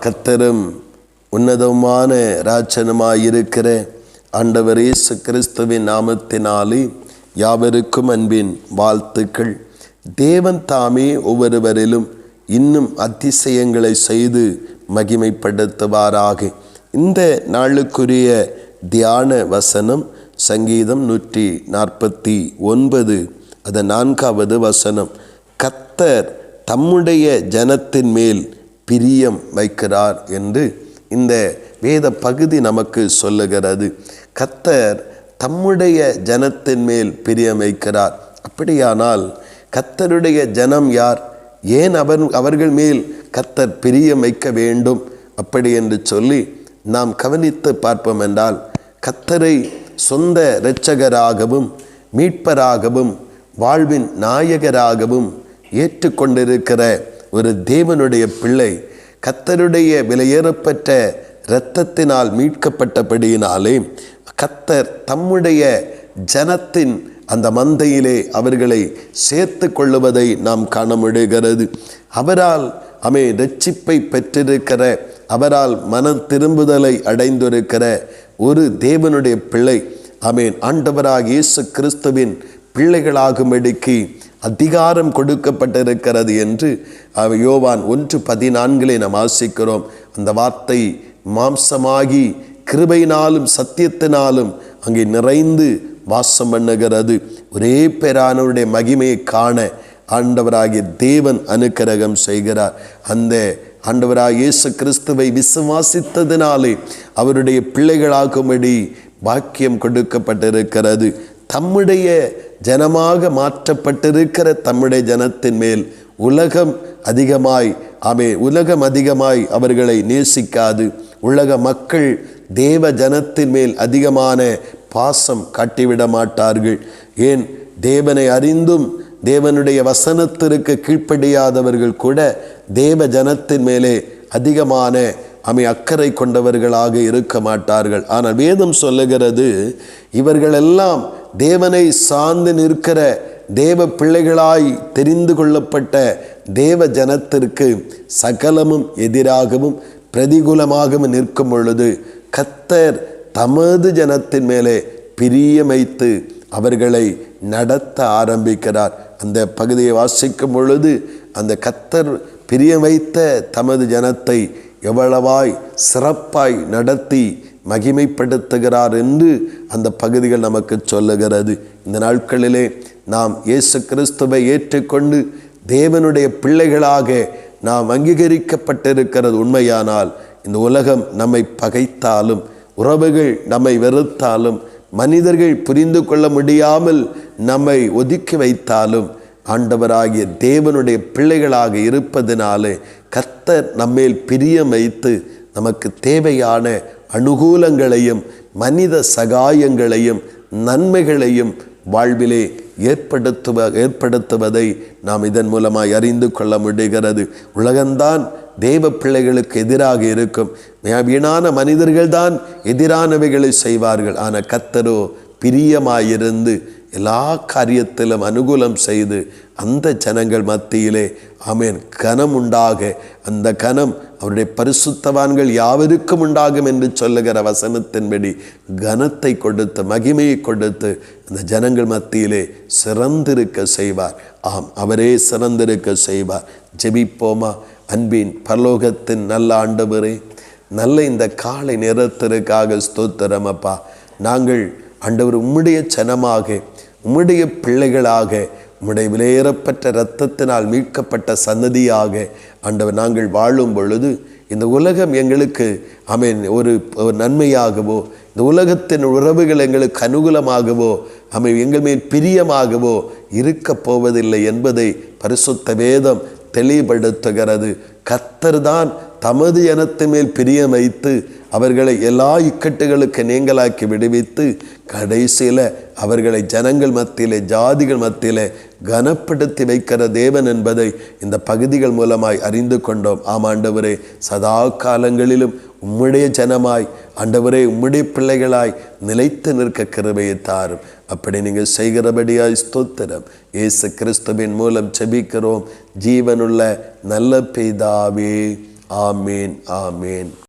கர்த்தரும் உன்னதமான ராஜனுமாயிருக்கிற ஆண்டவர் இயேசு கிறிஸ்துவின் நாமத்தினாலே யாவருக்கும் அன்பின் வாழ்த்துக்கள். தேவன் தாமே ஒவ்வொருவரிலும் இன்னும் அதிசயங்களை செய்து மகிமைப்படுத்துவாராக. இந்த நாளுக்குரிய தியான வசனம் சங்கீதம் 149 அதன் 4வது வசனம். கர்த்தர் தம்முடைய ஜனத்தின் மேல் பிரியம் வைக்கிறார் என்று இந்த வேத பகுதி நமக்கு சொல்லுகிறது. கர்த்தர் தம்முடைய ஜனத்தின் மேல் பிரியம் வைக்கிறார். அப்படியானால் கர்த்தருடைய ஜனம் யார்? ஏன் அவர்கள் மேல் கர்த்தர் பிரியம் வைக்க வேண்டும் அப்படி என்று சொல்லி நாம் கவனித்து பார்ப்போம் என்றால், கர்த்தரை சொந்த இரட்சகராகவும் மீட்பராகவும் வாழ்வின் நாயகராகவும் ஏற்றுக்கொண்டிருக்கிற ஒரு தேவனுடைய பிள்ளை கர்த்தருடைய விலையேறப்பட்ட இரத்தத்தினால் மீட்கப்பட்டபடியினாலே கர்த்தர் தம்முடைய ஜனத்தின் அந்த மந்தையிலே அவர்களை சேர்த்து கொள்ளுவதை நாம் காண முடிகிறது. அவரால் இரட்சிப்பை பெற்றிருக்கிற, அவரால் மன திரும்புதலை அடைந்திருக்கிற ஒரு தேவனுடைய பிள்ளை ஆண்டவராகிய இயேசு கிறிஸ்துவின் பிள்ளைகளாகும்படிக்கு அதிகாரம் கொடுக்கப்பட்டிருக்கிறது என்று யோவான் 1:14 நாம் வாசிக்கிறோம். அந்த வார்த்தை மாம்சமாகி கிருபையினாலும் சத்தியத்தினாலும் அங்கே நிறைந்து வாசம் பண்ணுகிறது. ஒரே பேரானவருடைய மகிமையை காண ஆண்டவராகிய தேவன் அனுக்கிரகம் செய்கிறார். அந்த ஆண்டவராகிய இயேசு கிறிஸ்துவை விசுவாசித்ததினாலே அவருடைய பிள்ளைகளாகும்படி பாக்கியம் கொடுக்கப்பட்டிருக்கிறது. தம்முடைய ஜனமாக மாற்றப்பட்டிருக்கிற தம்முடைய ஜனத்தின் மேல் உலகம் அதிகமாய் அவர்களை நேசிக்காது. உலக மக்கள் தேவ ஜனத்தின் மேல் அதிகமான பாசம் காட்டிவிட மாட்டார்கள். ஏன்? தேவனை அறிந்தும் தேவனுடைய வசனத்திற்கு கீழ்ப்படியாதவர்கள் கூட தேவ ஜனத்தின் மேலே அதிகமான அக்கறை கொண்டவர்களாக இருக்க மாட்டார்கள். ஆனால் வேதம் சொல்லுகிறது, இவர்களெல்லாம் தேவனை சார்ந்து நிற்கிற தேவ பிள்ளைகளாய் தெரிந்து கொள்ளப்பட்ட தேவ ஜனத்திற்கு சகலமும் எதிராகவும் பிரதிகூலமாகவும் நிற்கும் பொழுது கர்த்தர் தமது ஜனத்தின் மேலே பிரியமைத்து அவர்களை நடத்த ஆரம்பிக்கிறார். அந்த பகுதியை வாசிக்கும் பொழுது அந்த கர்த்தர் பிரியமைத்த தமது ஜனத்தை எவ்வளவாய் சிறப்பாய் நடத்தி மகிமைப்படுத்துகிறார் என்று அந்த பகுதிகள் நமக்கு சொல்லுகிறது. இந்த நாட்களிலே நாம் இயேசு கிறிஸ்துவை ஏற்றுக்கொண்டு தேவனுடைய பிள்ளைகளாக நாம் அங்கீகரிக்கப்பட்டிருக்கிறது உண்மையானால், இந்த உலகம் நம்மை பகைத்தாலும், உறவுகள் நம்மை வெறுத்தாலும், மனிதர்கள் புரிந்து கொள்ள முடியாமல் நம்மை ஒதுக்கி வைத்தாலும், ஆண்டவராகிய தேவனுடைய பிள்ளைகளாக இருப்பதினாலே கர்த்தர் நம்மேல் பிரியம் வைத்து நமக்கு தேவையான அனுகூலங்களையும் மனித சகாயங்களையும் நன்மைகளையும் வாழ்விலே ஏற்படுத்துவதை நாம் இதன் மூலமாய் அறிந்து கொள்ள முடிகிறது. உலகம்தான் தேவ பிள்ளைகளுக்கு எதிராக இருக்கும். வீணான மனிதர்கள்தான் எதிரானவைகளை செய்வார்கள். ஆனால் கர்த்தரோ பிரியமாயிருந்து எல்லா காரியத்திலும் அனுகூலம் செய்து அந்த ஜனங்கள் மத்தியிலே கனம் உண்டாக, அந்த கனம் அவருடைய பரிசுத்தவான்கள் யாவருக்கும் உண்டாகும் என்று சொல்லுகிற வசனத்தின்படி கனத்தை கொடுத்து மகிமையை கொடுத்து அந்த ஜனங்கள் மத்தியிலே சிறந்திருக்க செய்வார். அவரே சிறந்திருக்க செய்வார். ஜெபிப்போமா? அன்பின் பரலோகத்தின் நல்ல ஆண்டவரே, நல்ல இந்த காலை நேரத்திற்காக ஸ்தோத்திரம் அப்பா. நாங்கள் ஆண்டவர் உம்முடைய ஜனமாக, உம்முடைய பிள்ளைகளாக, உம்முடைய விலையேறப்பட்ட இரத்தத்தினால் மீட்கப்பட்ட சன்னதியாக ஆண்டவர் நாங்கள் வாழும் பொழுது இந்த உலகம் எங்களுக்கு ஒரு நன்மையாகவோ, இந்த உலகத்தின் உறவுகள் எங்களுக்கு அனுகூலமாகவோ, எங்கள் மேல் பிரியமாகவோ இருக்க போவதில்லை என்பதை பரிசுத்த வேதம் தெளிவுபடுத்துகிறது. கர்த்தர் தான் தமது ஜனத்தின் மேல் பிரியம் வைத்து அவர்களை எல்லா இக்கட்டுகளுக்கு நீங்களாக்கி விடுவித்து கடைசியில் அவர்களை ஜனங்கள் மத்தியிலே, ஜாதிகள் மத்தியிலே கனப்படுத்தி வைக்கிற தேவன் என்பதை இந்த பகுதிகள் மூலமாய் அறிந்து கொண்டோம். ஆண்டவரே, சதா காலங்களிலும் உம்முடைய ஜனமாய், ஆண்டவரே உம்முடைய பிள்ளைகளாய் நிலைத்து நிற்க கிருபையை தாரும். அப்படி நீங்கள் செய்கிறபடியாய் ஸ்தோத்திரம். இயேசு கிறிஸ்துவின் மூலம் ஜெபிக்கிறோம் ஜீவனுள்ள நல்ல பிதாவே, ஆமேன் ஆமேன்.